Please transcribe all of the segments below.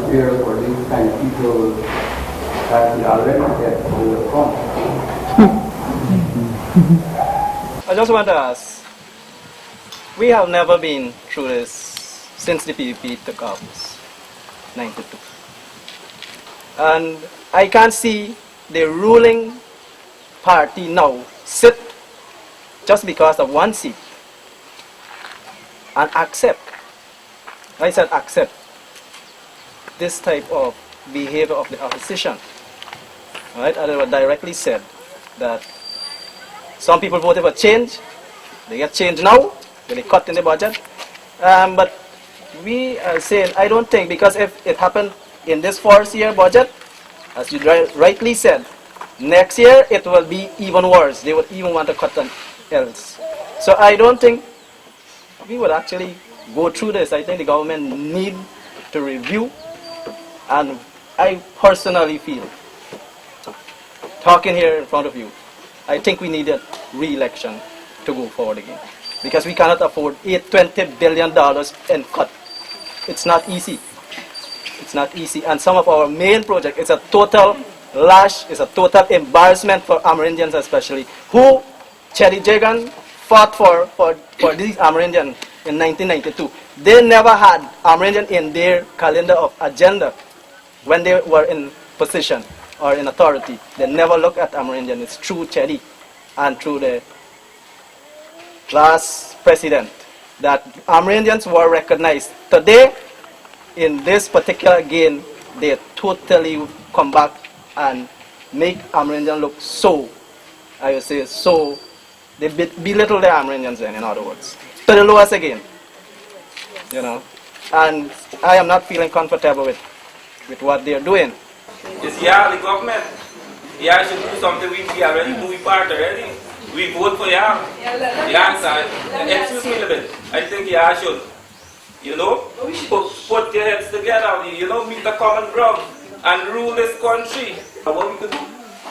atmosphere for these kind of people that we already get overcome. I just want to ask, we have never been through this since the PDP took office, 92. And I can't see the ruling party now sit just because of one seat and accept, I said accept, this type of behavior of the opposition. Right? And it was directly said that some people voted for change, they get change now, they cut in the budget. But we are saying, I don't think, because if it happened in this first year budget, as you rightly said, next year it will be even worse. They would even want to cut them else. So I don't think we would actually go through this. I think the government need to review, and I personally feel, talking here in front of you, I think we need a re-election to go forward again. Because we cannot afford $20 billion in cut. It's not easy. It's not easy. And some of our main projects, it's a total lash, it's a total embarrassment for Amerindians especially, who Cherry Jagan fought for these Amerindians in 1992. They never had Amerindian in their calendar of agenda when they were in position or in authority. They never look at Amerindian. It's through Cherry and through the last president that Amerindians were recognized. Today, in this particular game, they totally come back and make Amerindian look so, I would say, so, they belittle the Amerindians then, in other words, to the lowest again, you know. And I am not feeling comfortable with what they are doing. It's the government. Should do something. We already do part already. We vote for answer. Excuse me a little bit. I think should, put your heads together, meet the common ground and rule this country. What we could do?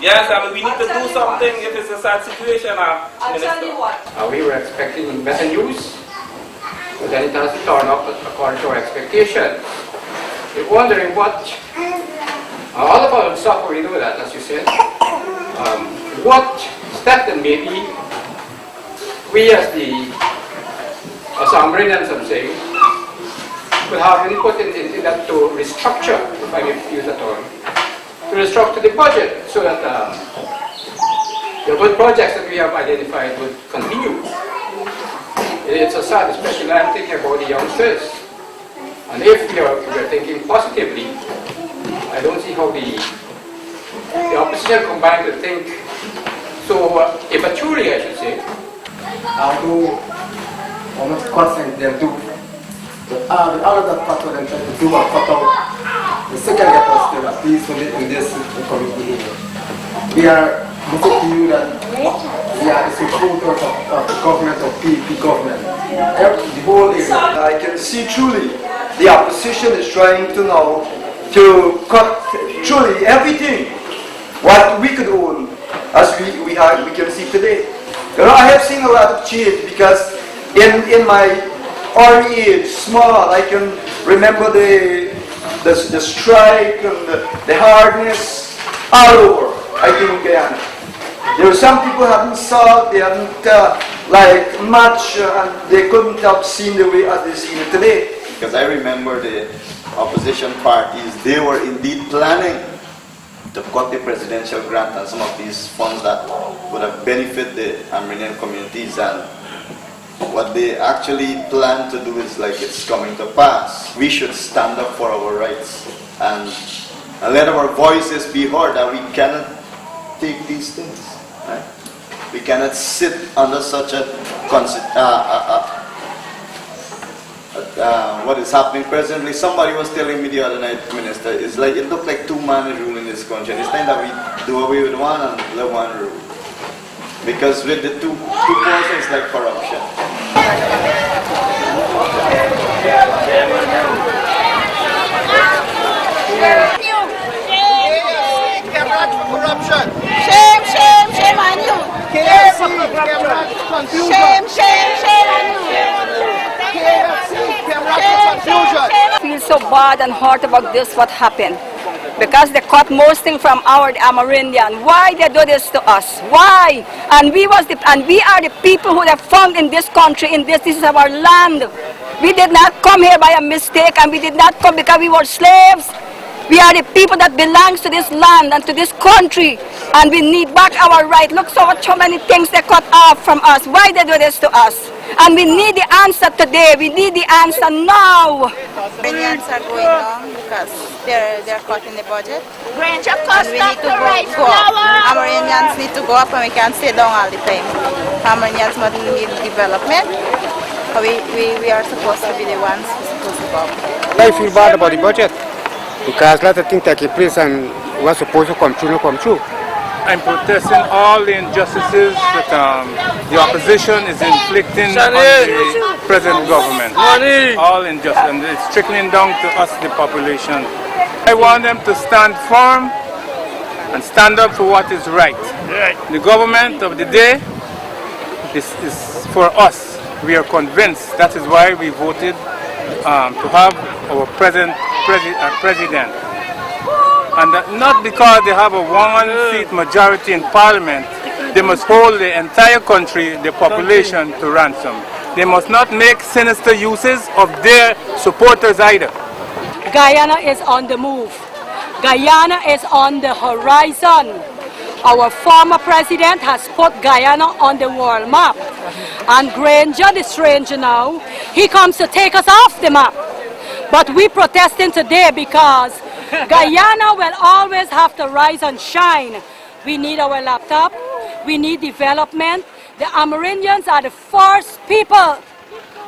Yes, we need to do something if it's a sad situation. I'll tell you what. We were expecting better news, but then it has turned up according to our expectation. We're wondering what, all of our stuff we know that, as you said, what step then maybe we as Amerindians, I'm saying, could have really put in that to restructure, if I may use that term, to restructure the budget so that the good projects that we have identified would continue. It's a sad, especially I'm thinking about the youngsters. And if we are thinking positively, I don't see how the opposition combined to think so immaturely, I should say. Although almost constant them do, but all of that part of them try to do and cut out the second get us still at least in this community here. We are looking to you that we are the supporters of the government, of PDP government. The whole area. I can see truly the opposition is trying to now to cut truly everything what we could own as we can see today. I have seen a lot of change because in my early age, small, I can remember the strike and the hardness all over, I think, in Guyana. There were some people who hadn't saw, they hadn't much, and they couldn't have seen the way as they see it today. Because I remember the opposition parties, they were indeed planning to cut the presidential grant and some of these funds that would have benefited the Amerindian communities, and what they actually plan to do is like it's coming to pass. We should stand up for our rights and let our voices be heard, that we cannot take these things. Right? We cannot sit under such a what is happening presently. Somebody was telling me the other night, Minister, it's like it looked like two men is ruling this country. And it's time that we do away with one and let one rule. Because with the two forces, it's like corruption. Corruption. Shame, shame, shame on you. KFC, confusion. Shame, shame, shame on you. KFC, confusion. Feel so bad and hurt about this, what happened. Because they cut most thing from our Amerindian. Why they do this to us? Why? And we are the people who have found in this country, this is our land. We did not come here by a mistake, and we did not come because we were slaves. We are the people that belongs to this land and to this country, and we need back our right. Look so many things they cut off from us. Why they do this to us? And we need the answer today. We need the answer now. Amerindians are going on because they're cutting the budget. Granger, And we need to go up. Amerindians need to go up, and we can't stay down all the time. Amerindians must need development. We are supposed to be the ones who are supposed to go up. I feel bad about the budget because a lot of things take place and were supposed to come true, not come true. I'm protesting all the injustices that the opposition is inflicting on the present government. All injustice, and it's trickling down to us, the population. I want them to stand firm and stand up for what is right. The government of the day is for us. We are convinced. That is why we voted to have our president. And that not because they have a one-seat majority in parliament, they must hold the entire country, the population, to ransom. They must not make sinister uses of their supporters either. Guyana is on the move. Guyana is on the horizon. Our former president has put Guyana on the world map. And Granger, the stranger now, he comes to take us off the map. But we protesting today because Guyana will always have to rise and shine. We need our laptop. We need development. The Amerindians are the first people,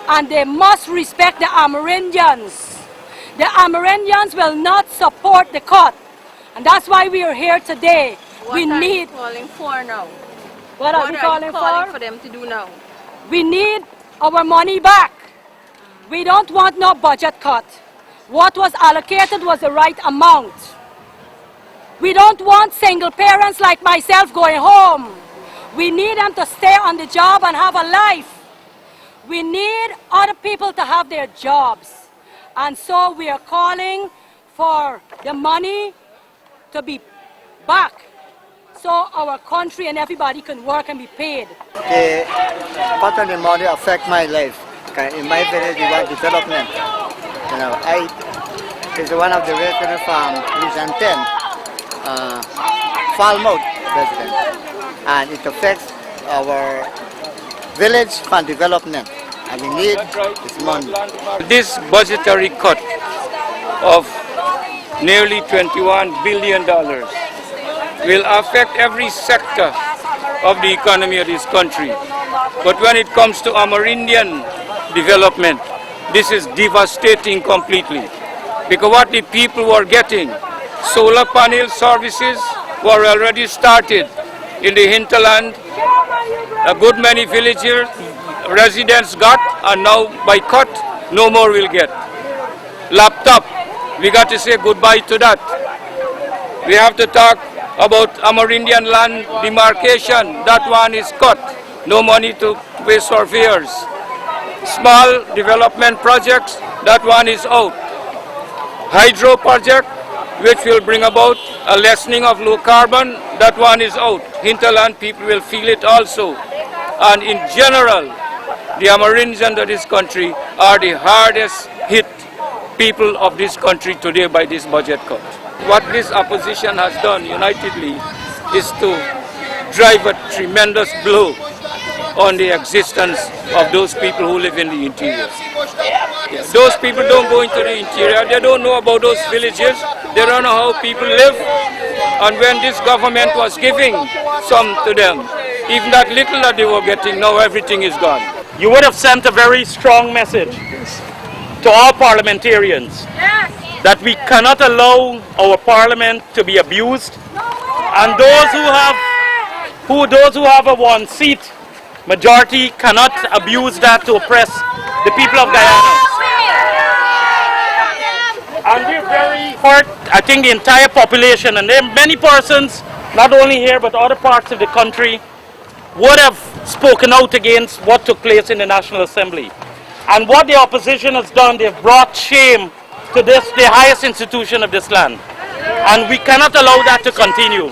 and they must respect the Amerindians. The Amerindians will not support the cut, and that's why we are here today. What are you calling for now? What are we calling for them to do now? We need our money back. We don't want no budget cut. What was allocated was the right amount. We don't want single parents like myself going home. We need them to stay on the job and have a life. We need other people to have their jobs. And so we are calling for the money to be back so our country and everybody can work and be paid. The part of the money affect my life. In my village, we want development. You know, I is one of the residents from Region 10, Falmouth resident, and it affects our village for development, and we need this money. This budgetary cut of nearly $21 billion will affect every sector of the economy of this country. But when it comes to Amerindian development, this is devastating completely. Because what the people were getting, solar panel services were already started in the hinterland. A good many villagers, residents got, and now by cut, no more will get. Laptop, we got to say goodbye to that. We have to talk about Amerindian land demarcation. That one is cut. No money to pay surveyors. Small development projects, that one is out. Hydro project, which will bring about a lessening of low carbon, that one is out. Hinterland people will feel it also. And in general, the Amerindians of this country are the hardest hit people of this country today by this budget cut. What this opposition has done unitedly is to drive a tremendous blow on the existence of those people who live in the interior. Yeah. Those people don't go into the interior, they don't know about those villages, they don't know how people live. And when this government was giving some to them, even that little that they were getting, now everything is gone. You would have sent a very strong message to all parliamentarians that we cannot allow our parliament to be abused, and those who have a one-seat majority cannot abuse that to oppress the people of Guyana. And we're very hurt, I think the entire population, and there are many persons, not only here but other parts of the country, would have spoken out against what took place in the National Assembly. And what the opposition has done, they've brought shame to this, the highest institution of this land. And we cannot allow that to continue.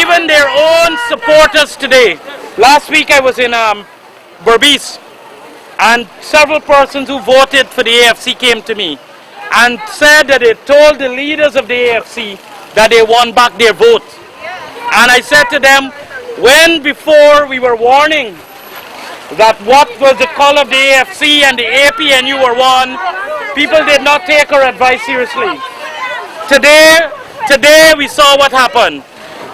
Even their own supporters today. Last week I was in Berbice, and several persons who voted for the AFC came to me and said that they told the leaders of the AFC that they won back their vote. And I said to them, when before we were warning that what was the call of the AFC and the APNU were one, people did not take our advice seriously. Today we saw what happened.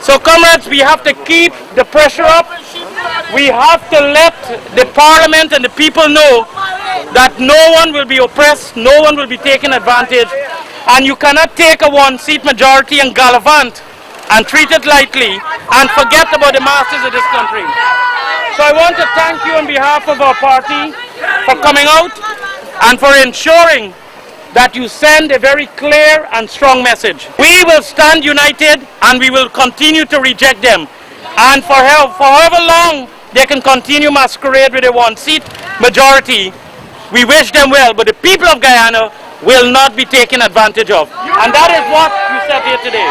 So comrades, we have to keep the pressure up. We have to let the parliament and the people know that no one will be oppressed, no one will be taken advantage, and you cannot take a one-seat majority and gallivant and treat it lightly and forget about the masses of this country. So I want to thank you on behalf of our party for coming out and for ensuring that you send a very clear and strong message. We will stand united and we will continue to reject them. And for however long they can continue masquerade with a one-seat majority, we wish them well, but the people of Guyana will not be taken advantage of. And that is what we said here today.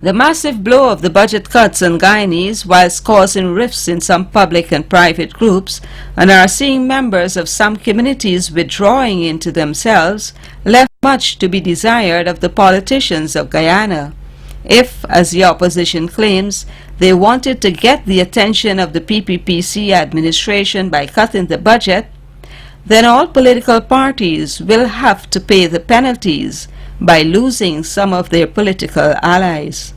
The massive blow of the budget cuts on Guyanese, whilst causing rifts in some public and private groups, and are seeing members of some communities withdrawing into themselves, left much to be desired of the politicians of Guyana. If, as the opposition claims, they wanted to get the attention of the PPPC administration by cutting the budget, then all political parties will have to pay the penalties by losing some of their political allies.